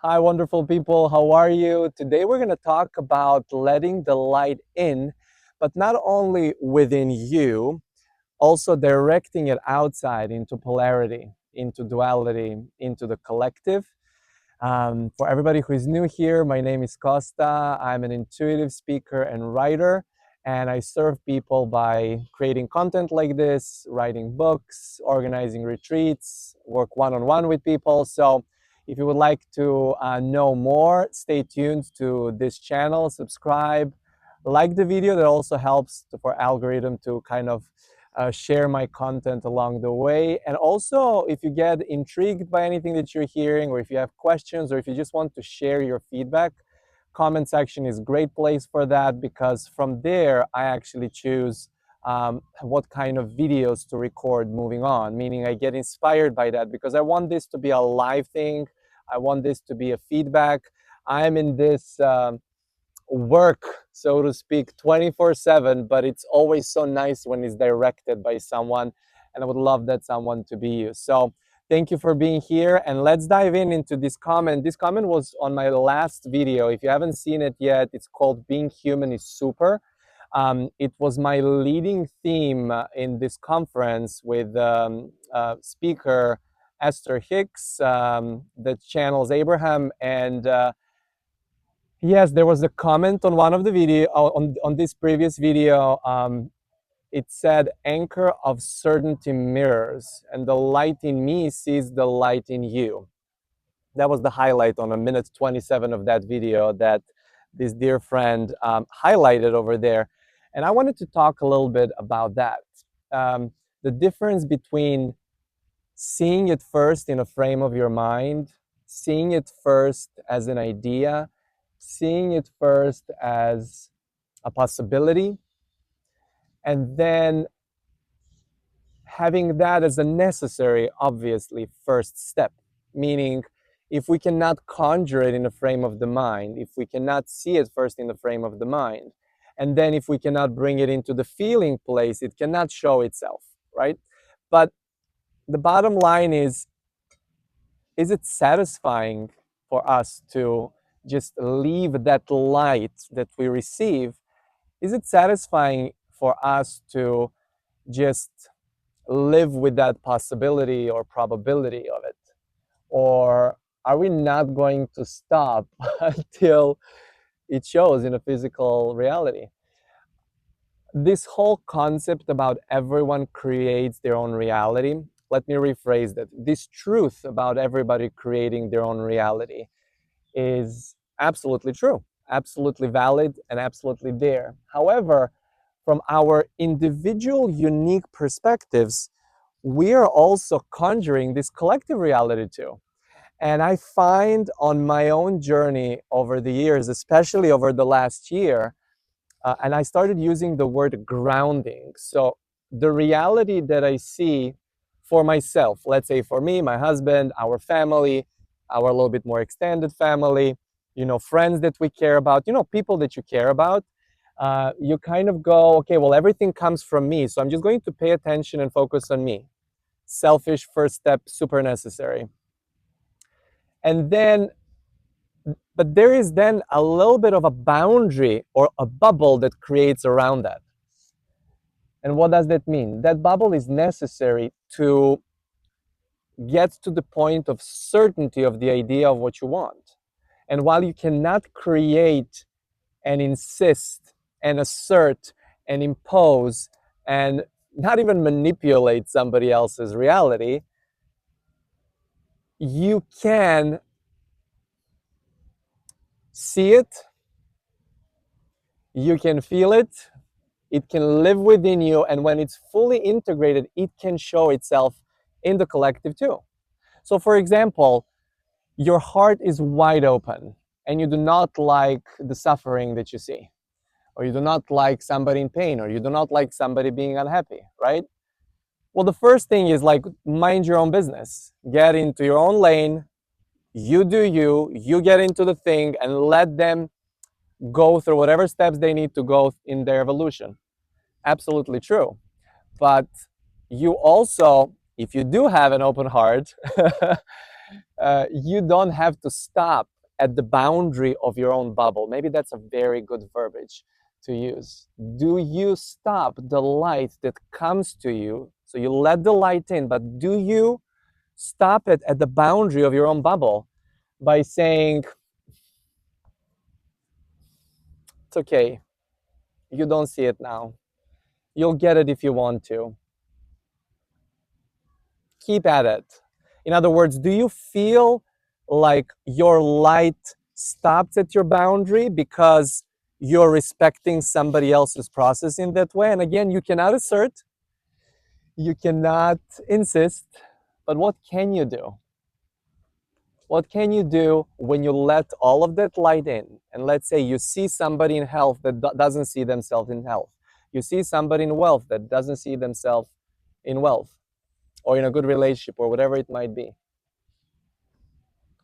Hi, wonderful people. How are you? Today we're going to talk about letting the light in, but not only within you, also directing it outside into polarity, into duality, into the collective. For everybody who is new here, my name is Kosta. I'm an intuitive speaker and writer, and I serve people by creating content like this, writing books, organizing retreats, work one on one with people. So, if you would like to know more, stay tuned to this channel, subscribe, like the video. That also helps for algorithm to kind of share my content along the way. And also, if you get intrigued by anything that you're hearing, or if you have questions, or if you just want to share your feedback, comment section is a great place for that, because from there, I actually choose what kind of videos to record moving on, meaning I get inspired by that because I want this to be a live thing. I want this to be a feedback. I'm in this work, so to speak, 24/7, but it's always so nice when it's directed by someone, and I would love that someone to be you. So thank you for being here, and let's dive into this comment. This comment was on my last video. If you haven't seen it yet, it's called Being Human is Super. It was my leading theme in this conference with speaker Esther Hicks, that channels Abraham, and yes, there was a comment on one of the video on this previous video. It said, "Anchor of certainty mirrors, and the light in me sees the light in you." That was the highlight on a minute 27 of that video that this dear friend highlighted over there, and I wanted to talk a little bit about that. The difference between seeing it first in a frame of your mind, seeing it first as an idea, seeing it first as a possibility, and then having that as a necessary, obviously, first step. Meaning, if we cannot conjure it in the frame of the mind, if we cannot see it first in the frame of the mind, and then if we cannot bring it into the feeling place, it cannot show itself, right? But the bottom line is it satisfying for us to just leave that light that we receive? Is it satisfying for us to just live with that possibility or probability of it? Or are we not going to stop until it shows in a physical reality? This whole concept about everyone creates their own reality, let me rephrase that. This truth about everybody creating their own reality is absolutely true, absolutely valid, and absolutely there. However, from our individual unique perspectives, we are also conjuring this collective reality too. And I find on my own journey over the years, especially over the last year, and I started using the word grounding. So the reality that I see for myself, let's say for me, my husband, our family, our little bit more extended family, friends that we care about, people that you care about, you kind of go, okay, well, everything comes from me. So I'm just going to pay attention and focus on me. Selfish first step, super necessary. And then, but there is then a little bit of a boundary or a bubble that creates around that. And what does that mean? That bubble is necessary to get to the point of certainty of the idea of what you want. And while you cannot create and insist and assert and impose and not even manipulate somebody else's reality, you can see it, you can feel it, it can live within you, and when it's fully integrated, it can show itself in the collective too. So, for example, your heart is wide open and you do not like the suffering that you see, or you do not like somebody in pain, or you do not like somebody being unhappy, right? Well, the first thing is like, mind your own business, get into your own lane, you do you, you get into the thing and let them go through whatever steps they need to go in their evolution. Absolutely true. But you also, if you do have an open heart, You don't have to stop at the boundary of your own bubble. Maybe that's a very good verbiage to use. Do you stop the light that comes to you? So you let the light in, but do you stop it at the boundary of your own bubble by saying, it's okay, you don't see it now. You'll get it if you want to. Keep at it. In other words, do you feel like your light stops at your boundary because you're respecting somebody else's process in that way? And again, you cannot assert, you cannot insist, but what can you do? What can you do when you let all of that light in? And let's say you see somebody in health that doesn't see themselves in health. You see somebody in wealth that doesn't see themselves in wealth, or in a good relationship, or whatever it might be.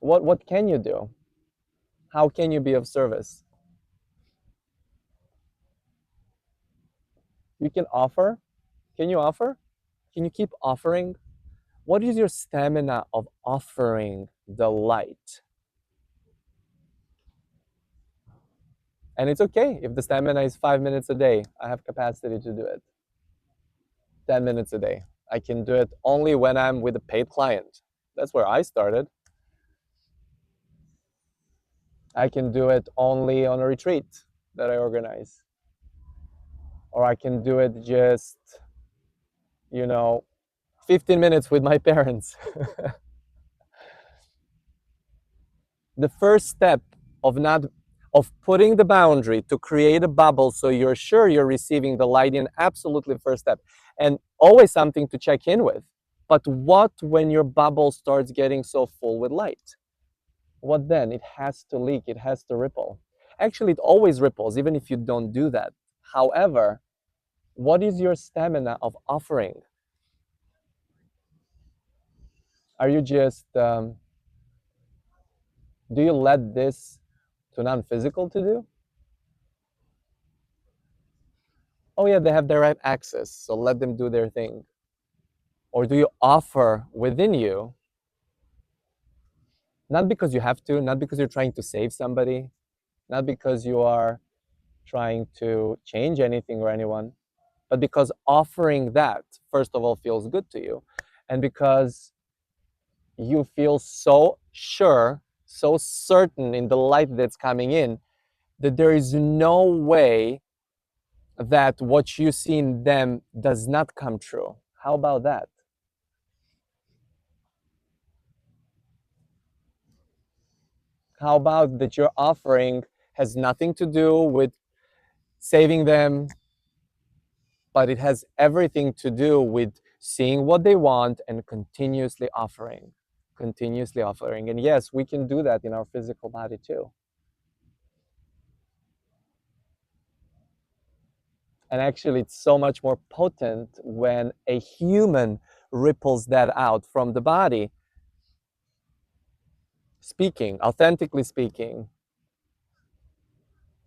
What can you do? How can you be of service? You can offer. Can you offer? Can you keep offering? What is your stamina of offering the light? And it's okay if the stamina is 5 minutes a day. I have capacity to do it. 10 minutes a day. I can do it only when I'm with a paid client. That's where I started. I can do it only on a retreat that I organize. Or I can do it just, 15 minutes with my parents. The first step of putting the boundary to create a bubble so you're sure you're receiving the light in, absolutely first step. And always something to check in with. But what when your bubble starts getting so full with light? What then? It has to leak, it has to ripple. Actually, it always ripples, even if you don't do that. However, what is your stamina of offering? Are you just, do you let this to non-physical to do? Oh yeah, they have direct access, so let them do their thing. Or do you offer within you, not because you have to, not because you're trying to save somebody, not because you are trying to change anything or anyone, but because offering that, first of all, feels good to you, and because you feel so sure, so certain in the light that's coming in, that there is no way that what you see in them does not come true. How about that? How about that your offering has nothing to do with saving them, but it has everything to do with seeing what they want and continuously offering, continuously offering. And yes, we can do that in our physical body too. And actually, it's so much more potent when a human ripples that out from the body, speaking, authentically speaking,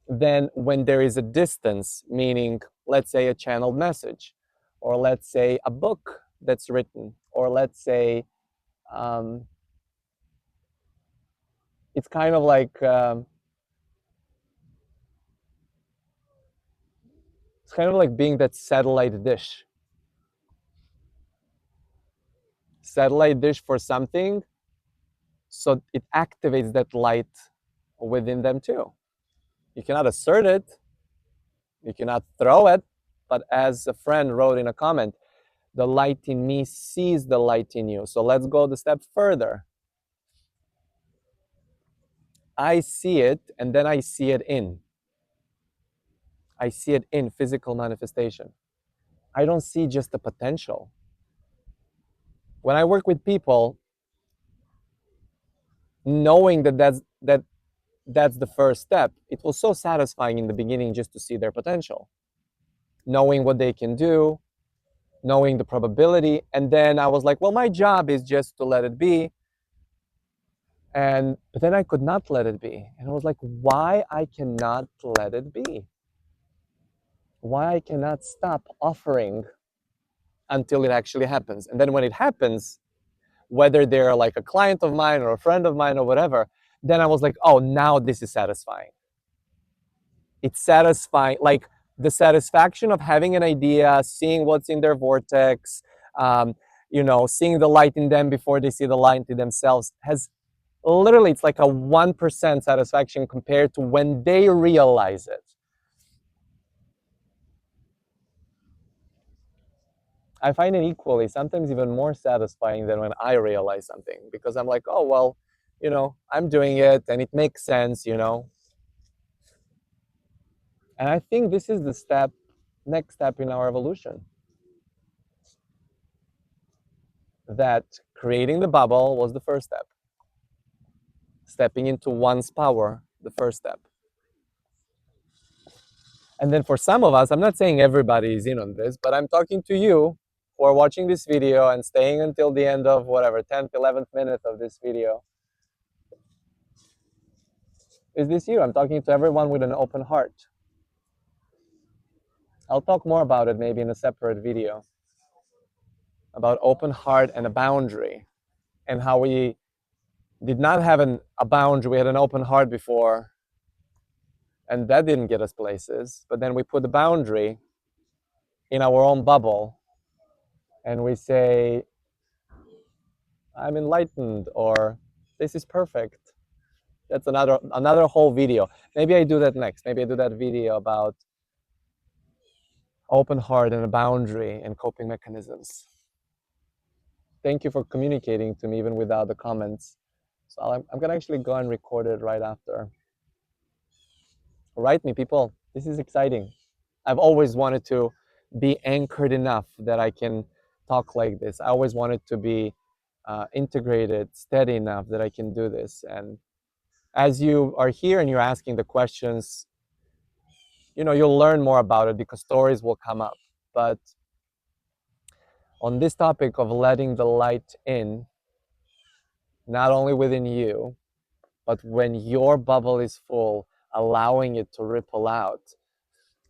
than when there is a distance, meaning, let's say, a channeled message, or let's say a book that's written, or let's say it's kind of like it's kind of like being that satellite dish for something, so it activates that light within them too. You cannot assert it, you cannot throw it, but as a friend wrote in a comment, the light in me sees the light in you. So let's go the step further. I see it, and then I see it in. I see it in physical manifestation. I don't see just the potential. When I work with people, knowing that's the first step, it was so satisfying in the beginning just to see their potential, knowing what they can do, knowing the probability. And then I was like, well, my job is just to let it be. But then I could not let it be. And I was like, why I cannot let it be? Why I cannot stop offering until it actually happens? And then when it happens, whether they're like a client of mine or a friend of mine or whatever, then I was like, oh, now this is satisfying. It's satisfying, like the satisfaction of having an idea, seeing what's in their vortex, um, seeing the light in them before they see the light in themselves has literally, it's like a 1% satisfaction compared to when they realize it. I find it equally, sometimes even more satisfying than when I realize something, because I'm like, oh, well, I'm doing it and it makes sense. And I think this is the next step in our evolution. That creating the bubble was the first step. Stepping into one's power, the first step. And then for some of us, I'm not saying everybody is in on this, but I'm talking to you who are watching this video and staying until the end of whatever, 10th, 11th minute of this video. Is this you? I'm talking to everyone with an open heart. I'll talk more about it maybe in a separate video about open heart and a boundary, and how we did not have a boundary. We had an open heart before, and that didn't get us places. But then we put the boundary in our own bubble, and we say, I'm enlightened, or this is perfect. That's another whole video. Maybe I do that next. Maybe I do that video about open heart and a boundary and coping mechanisms. Thank you for communicating to me even without the comments. So I'm gonna actually go and record it right after. Write me, people. This is exciting. I've always wanted to be anchored enough that I can talk like this. I always wanted to be integrated, steady enough that I can do this. And as you are here and you're asking the questions, you'll learn more about it because stories will come up. But on this topic of letting the light in, not only within you, but when your bubble is full, allowing it to ripple out,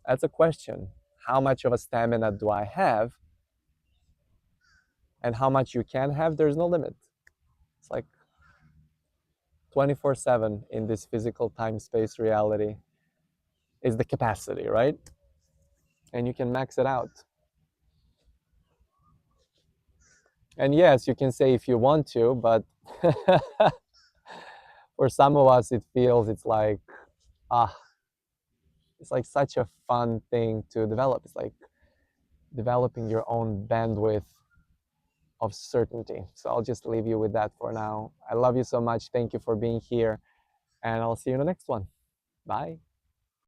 that's a question. How much of a stamina do I have? And how much you can have, there's no limit. It's like 24/7 in this physical time-space reality is the capacity, right? And you can max it out. And yes, you can say if you want to, but for some of us, it feels ah, it's like such a fun thing to develop. It's like developing your own bandwidth of certainty. So I'll just leave you with that for now. I love you so much. Thank you for being here, and I'll see you in the next one. Bye.